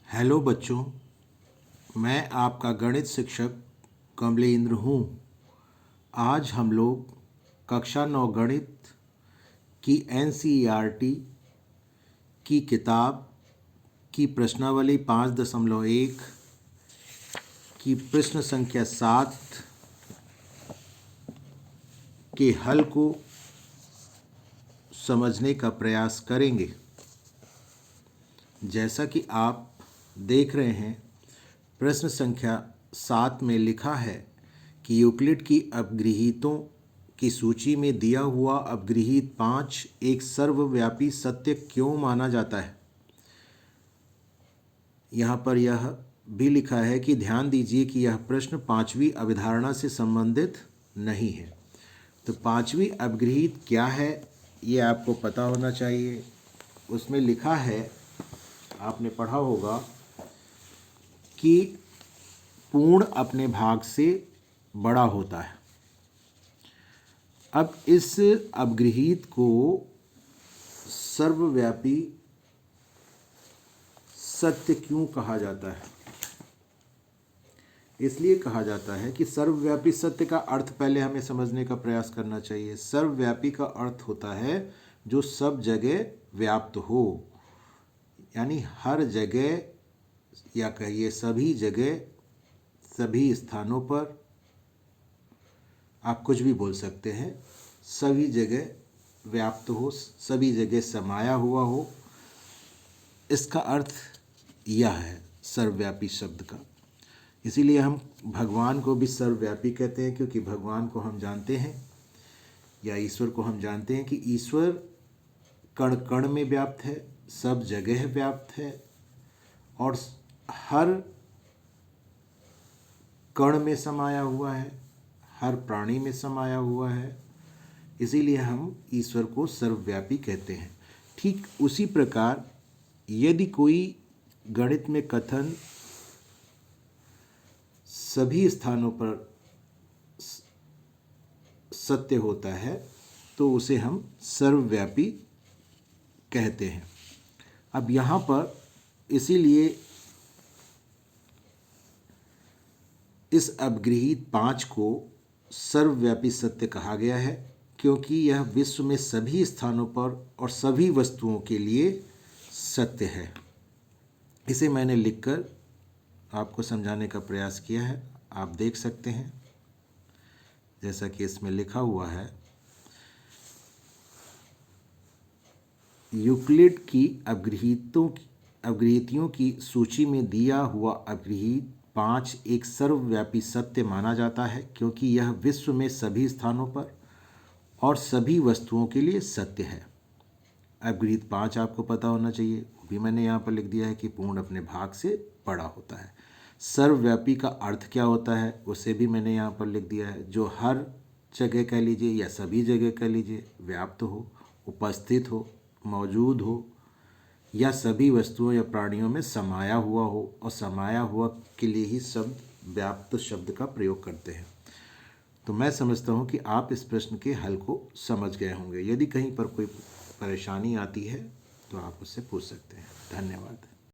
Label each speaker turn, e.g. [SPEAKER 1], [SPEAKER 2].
[SPEAKER 1] Hello बच्चों, मैं आपका गणित शिक्षक कमलेंद्र हूँ। आज हम लोग कक्षा 9 गणित की NCERT की किताब की प्रश्नावली 5.1 की प्रश्न संख्या 7 के हल को समझने का प्रयास करेंगे। जैसा कि आप देख रहे हैं, प्रश्न संख्या 7 में लिखा है कि यूक्लिड की अपगृहीतों की सूची में दिया हुआ अपगृहीत 5 एक सर्वव्यापी सत्य क्यों माना जाता है। यहाँ पर यह भी लिखा है कि ध्यान दीजिए कि यह प्रश्न 5वीं अवधारणा से संबंधित नहीं है। तो 5वीं अपगृहीत क्या है ये आपको पता होना चाहिए। उसमें लिखा है, आपने पढ़ा होगा कि पूर्ण अपने भाग से बड़ा होता है। अब इस अपगृहीत को सर्वव्यापी सत्य क्यों कहा जाता है? इसलिए कहा जाता है कि सर्वव्यापी सत्य का अर्थ पहले हमें समझने का प्रयास करना चाहिए। सर्वव्यापी का अर्थ होता है जो सब जगह व्याप्त हो, यानी हर जगह, या कहिए सभी जगह, सभी स्थानों पर, आप कुछ भी बोल सकते हैं, सभी जगह व्याप्त हो, सभी जगह समाया हुआ हो। इसका अर्थ यह है सर्वव्यापी शब्द का। इसीलिए हम भगवान को भी सर्वव्यापी कहते हैं, क्योंकि भगवान को हम जानते हैं, या ईश्वर को हम जानते हैं कि ईश्वर कण कण में व्याप्त है, सब जगह व्याप्त है और हर कण में समाया हुआ है, हर प्राणी में समाया हुआ है। इसीलिए हम ईश्वर को सर्वव्यापी कहते हैं। ठीक उसी प्रकार यदि कोई गणित में कथन सभी स्थानों पर सत्य होता है तो उसे हम सर्वव्यापी कहते हैं। अब यहाँ पर इसीलिए इस अपगृहीत 5 को सर्वव्यापी सत्य कहा गया है, क्योंकि यह विश्व में सभी स्थानों पर और सभी वस्तुओं के लिए सत्य है। इसे मैंने लिखकर आपको समझाने का प्रयास किया है। आप देख सकते हैं, जैसा कि इसमें लिखा हुआ है, यूक्लिड की अपगृहीतियों की सूची में दिया हुआ अपगृहीत 5 एक सर्वव्यापी सत्य माना जाता है, क्योंकि यह विश्व में सभी स्थानों पर और सभी वस्तुओं के लिए सत्य है। अपगृहीत 5 आपको पता होना चाहिए, वो भी मैंने यहाँ पर लिख दिया है कि पूर्ण अपने भाग से बड़ा होता है। सर्वव्यापी का अर्थ क्या होता है उसे भी मैंने यहाँ पर लिख दिया है, जो हर जगह कह लीजिए या सभी जगह कह लीजिए व्याप्त हो, उपस्थित हो, मौजूद हो, या सभी वस्तुओं या प्राणियों में समाया हुआ हो। और समाया हुआ के लिए ही शब्द व्याप्त शब्द का प्रयोग करते हैं। तो मैं समझता हूँ कि आप इस प्रश्न के हल को समझ गए होंगे। यदि कहीं पर कोई परेशानी आती है तो आप उससे पूछ सकते हैं। धन्यवाद।